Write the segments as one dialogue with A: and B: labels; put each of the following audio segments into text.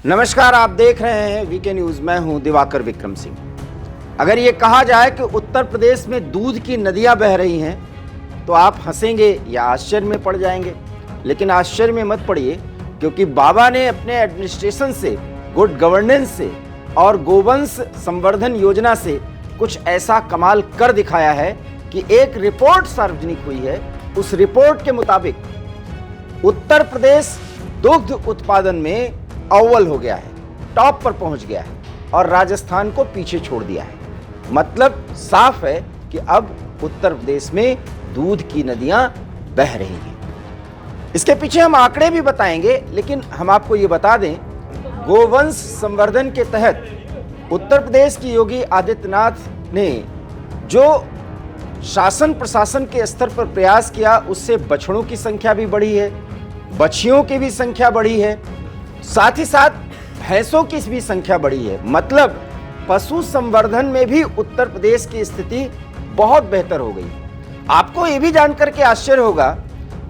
A: नमस्कार, आप देख रहे हैं वीके न्यूज। मैं हूं दिवाकर विक्रम सिंह। अगर ये कहा जाए कि उत्तर प्रदेश में दूध की नदियां बह रही हैं तो आप हंसेंगे या आश्चर्य में पड़ जाएंगे, लेकिन आश्चर्य में मत पड़िए, क्योंकि बाबा ने अपने एडमिनिस्ट्रेशन से, गुड गवर्नेंस से और गोवंश संवर्धन योजना से कुछ ऐसा कमाल कर दिखाया है कि एक रिपोर्ट सार्वजनिक हुई है। उस रिपोर्ट के मुताबिक उत्तर प्रदेश दुग्ध उत्पादन में अव्वल हो गया है, टॉप पर पहुंच गया है और राजस्थान को पीछे छोड़ दिया है। मतलब साफ है कि अब उत्तर प्रदेश में दूध की नदियां बह रही हैं। इसके पीछे हम आंकड़े भी बताएंगे, लेकिन हम आपको ये बता दें, गोवंश संवर्धन के तहत उत्तर प्रदेश की योगी आदित्यनाथ ने जो शासन प्रशासन के स्तर पर प्रयास किया, उससे बछड़ों की संख्या भी बढ़ी है, बछियों की भी संख्या बढ़ी है, साथ ही साथ भैंसों की भी संख्या बढ़ी है। मतलब पशु संवर्धन में भी उत्तर प्रदेश की स्थिति बहुत बेहतर हो गई। आपको ये भी जानकर के आश्चर्य होगा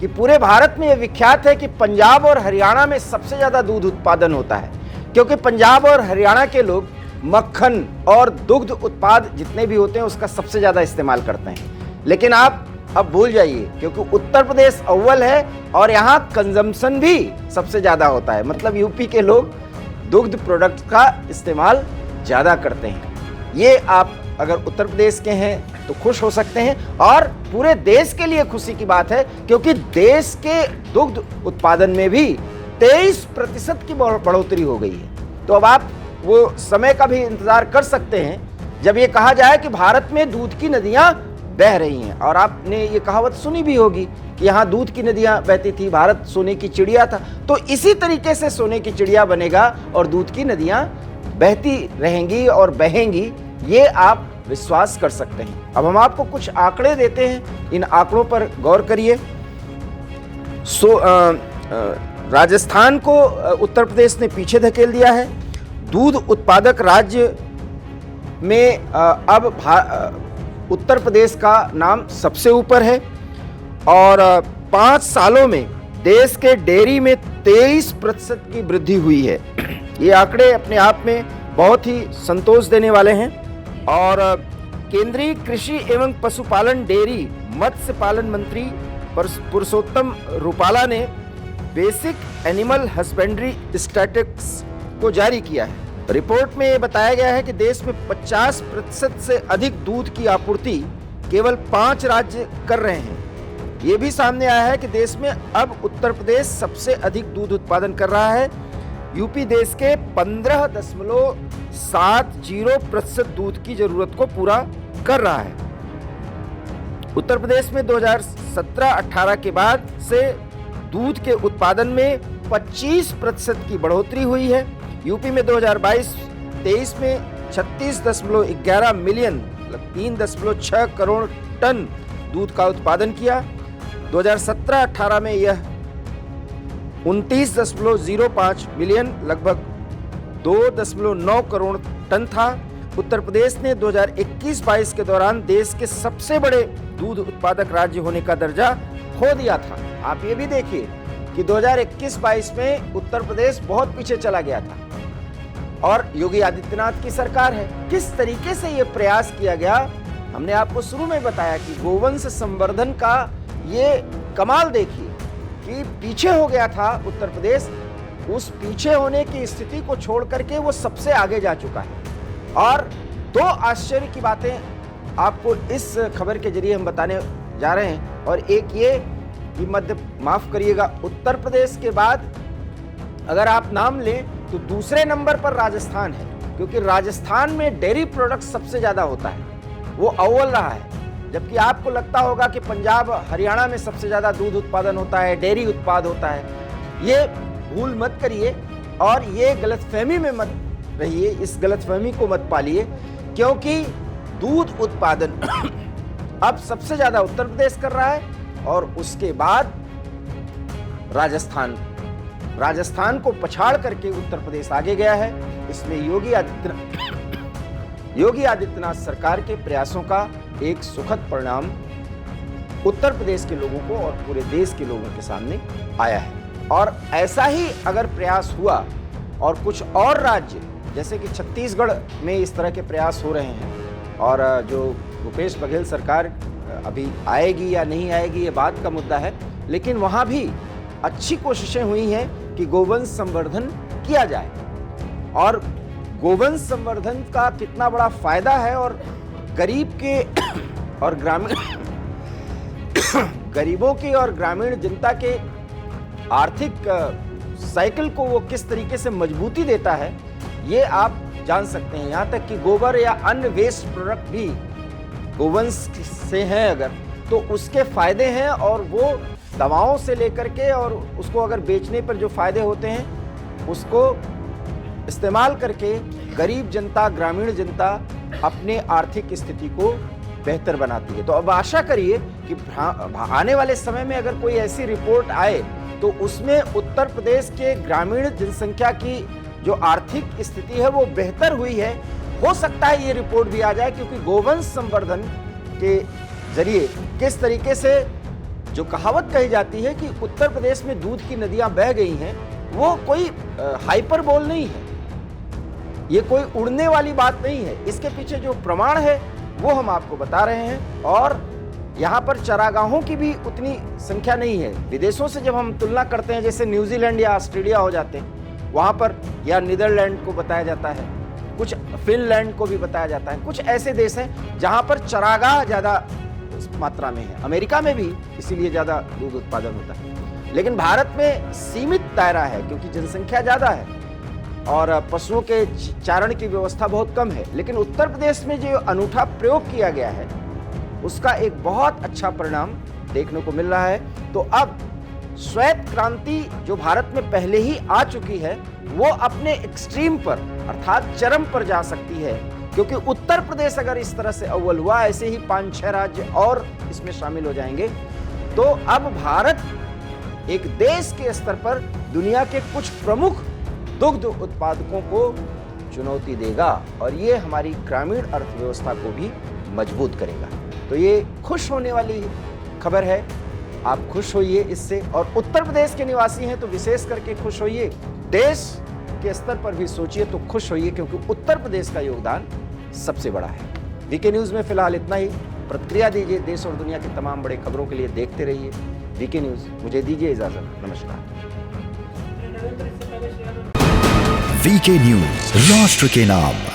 A: कि पूरे भारत में यह विख्यात है कि पंजाब और हरियाणा में सबसे ज्यादा दूध उत्पादन होता है, क्योंकि पंजाब और हरियाणा के लोग मक्खन और दुग्ध उत्पाद जितने भी होते हैं उसका सबसे ज्यादा इस्तेमाल करते हैं। लेकिन आप अब भूल जाइए, क्योंकि उत्तर प्रदेश अव्वल है और यहाँ कंजम्पशन भी सबसे ज्यादा होता है। मतलब यूपी के लोग दुग्ध प्रोडक्ट का इस्तेमाल ज्यादा करते हैं। ये आप अगर उत्तर प्रदेश के हैं तो खुश हो सकते हैं, और पूरे देश के लिए खुशी की बात है, क्योंकि देश के दुग्ध उत्पादन में भी 23% की बढ़ोतरी हो गई है। तो अब आप वो समय का भी इंतजार कर सकते हैं जब ये कहा जाए कि भारत में दूध की नदियां बह रही हैं। और आपने ये कहावत सुनी भी होगी कि यहाँ दूध की नदियां बहती थी, भारत सोने की चिड़िया था। तो इसी तरीके से सोने की चिड़िया बनेगा और दूध की नदियां बहती रहेंगी और बहेंगी, ये आप विश्वास कर सकते हैं। अब हम आपको कुछ आंकड़े देते हैं, इन आंकड़ों पर गौर करिए। राजस्थान को उत्तर प्रदेश ने पीछे धकेल दिया है। दूध उत्पादक राज्य में अब उत्तर प्रदेश का नाम सबसे ऊपर है, और 5 सालों में देश के डेयरी में 23% की वृद्धि हुई है। ये आंकड़े अपने आप में बहुत ही संतोष देने वाले हैं। और केंद्रीय कृषि एवं पशुपालन, डेयरी, मत्स्य पालन मंत्री पुरुषोत्तम रुपाला ने बेसिक एनिमल हस्बेंड्री स्टैटिस्टिक्स को जारी किया है। रिपोर्ट में ये बताया गया है कि देश में 50% से अधिक दूध की आपूर्ति केवल 5 राज्य कर रहे हैं। ये भी सामने आया है कि देश में अब उत्तर प्रदेश सबसे अधिक दूध उत्पादन कर रहा है। यूपी देश के 15.70% दूध की जरूरत को पूरा कर रहा है। उत्तर प्रदेश में 2017-18 के बाद से दूध के उत्पादन में 25% की बढ़ोतरी हुई है। यूपी में 2022-23 में 36.11 मिलियन 3.6 करोड़ टन दूध का उत्पादन किया। 2017-18 में यह 29.05 मिलियन लगभग 2.9 करोड़ टन था। उत्तर प्रदेश ने 2021-22 के दौरान देश के सबसे बड़े दूध उत्पादक राज्य होने का दर्जा खो दिया था। आप ये भी देखिए कि 2021-22 में उत्तर प्रदेश बहुत पीछे चला गया था, और योगी आदित्यनाथ की सरकार है। किस तरीके से ये प्रयास किया गया, हमने आपको शुरू में बताया कि गोवंश संवर्धन का ये कमाल देखिए कि पीछे हो गया था उत्तर प्रदेश। उस पीछे होने की स्थिति को छोड़ करके वो सबसे आगे जा चुका है। और 2 आश्चर्य की बातें आपको इस खबर के जरिए हम बताने जा रहे हैं। और एक ये कि माफ करिएगा, उत्तर प्रदेश के बाद अगर आप नाम लें तो दूसरे नंबर पर राजस्थान है, क्योंकि राजस्थान में डेयरी प्रोडक्ट सबसे ज्यादा होता है, वो अव्वल रहा है। जबकि आपको लगता होगा कि पंजाब हरियाणा में सबसे ज्यादा दूध उत्पादन होता है, डेयरी उत्पाद होता है। ये भूल मत करिए और ये गलतफहमी में मत रहिए, इस गलतफहमी को मत पालिए, क्योंकि दूध उत्पादन अब सबसे ज्यादा उत्तर प्रदेश कर रहा है और उसके बाद राजस्थान को पछाड़ करके उत्तर प्रदेश आगे गया है। इसमें योगी आदित्यनाथ सरकार के प्रयासों का एक सुखद परिणाम उत्तर प्रदेश के लोगों को और पूरे देश के लोगों के सामने आया है। और ऐसा ही अगर प्रयास हुआ और कुछ और राज्य जैसे कि छत्तीसगढ़ में इस तरह के प्रयास हो रहे हैं, और जो भूपेश बघेल सरकार अभी आएगी या नहीं आएगी ये बात का मुद्दा है, लेकिन वहाँ भी अच्छी कोशिशें हुई हैं कि गोवंश संवर्धन किया जाए। और गोवंश संवर्धन का कितना बड़ा फायदा है और गरीब के और ग्रामीण गरीबों की और ग्रामीण जनता के आर्थिक साइकिल को वो किस तरीके से मजबूती देता है, ये आप जान सकते हैं। यहाँ तक कि गोबर या अन्य वेस्ट प्रोडक्ट भी गोवंश से हैं अगर, तो उसके फायदे हैं, और वो दवाओं से लेकर के और उसको अगर बेचने पर जो फायदे होते हैं उसको इस्तेमाल करके गरीब जनता, ग्रामीण जनता अपने आर्थिक स्थिति को बेहतर बनाती है। तो अब आशा करिए कि आने वाले समय में अगर कोई ऐसी रिपोर्ट आए तो उसमें उत्तर प्रदेश के ग्रामीण जनसंख्या की जो आर्थिक स्थिति है वो बेहतर हुई है। हो सकता है ये रिपोर्ट भी आ जाए, क्योंकि गोवंश संवर्धन के जरिए किस तरीके से जो कहावत कही जाती है कि उत्तर प्रदेश में दूध की नदियां बह गई हैं, वो कोई हाइपरबोल नहीं है, ये कोई उड़ने वाली बात नहीं है। इसके पीछे जो प्रमाण है वो हम आपको बता रहे हैं। और यहाँ पर चरागाहों की भी उतनी संख्या नहीं है। विदेशों से जब हम तुलना करते हैं, जैसे न्यूजीलैंड या ऑस्ट्रेलिया हो जाते हैं, वहाँ पर या नीदरलैंड को बताया जाता है, कुछ फिनलैंड को भी बताया जाता है, कुछ ऐसे देश हैं जहाँ पर चरागाह ज़्यादा मात्रा में है। अमेरिका में भी इसीलिए ज़्यादा दूध उत्पादन होता है, लेकिन भारत में सीमित दायरा है क्योंकि जनसंख्या ज़्यादा है और पशुओं के चारण की व्यवस्था बहुत कम है। लेकिन उत्तर प्रदेश में जो अनूठा प्रयोग किया गया है उसका एक बहुत अच्छा परिणाम देखने को मिल रहा है। तो अब श्वेत क्रांति जो भारत में पहले ही आ चुकी है वो अपने एक्सट्रीम पर अर्थात चरम पर जा सकती है, क्योंकि उत्तर प्रदेश अगर इस तरह से अव्वल हुआ, ऐसे ही 5-6 राज्य और इसमें शामिल हो जाएंगे, तो अब भारत एक देश के स्तर पर दुनिया के कुछ प्रमुख दुग्ध उत्पादकों को चुनौती देगा और ये हमारी ग्रामीण अर्थव्यवस्था को भी मजबूत करेगा। तो ये खुश होने वाली खबर है, आप खुश होइए इससे, और उत्तर प्रदेश के निवासी हैं तो विशेष करके खुश होइए। देश के स्तर पर भी सोचिए तो खुश होइए, क्योंकि उत्तर प्रदेश का योगदान सबसे बड़ा है। वीके न्यूज में फिलहाल इतना ही। प्रतिक्रिया दीजिए, देश और दुनिया की तमाम बड़े खबरों के लिए देखते रहिए वीके न्यूज। मुझे दीजिए इजाजत, नमस्कार।
B: वीके न्यूज, राष्ट्र के नाम।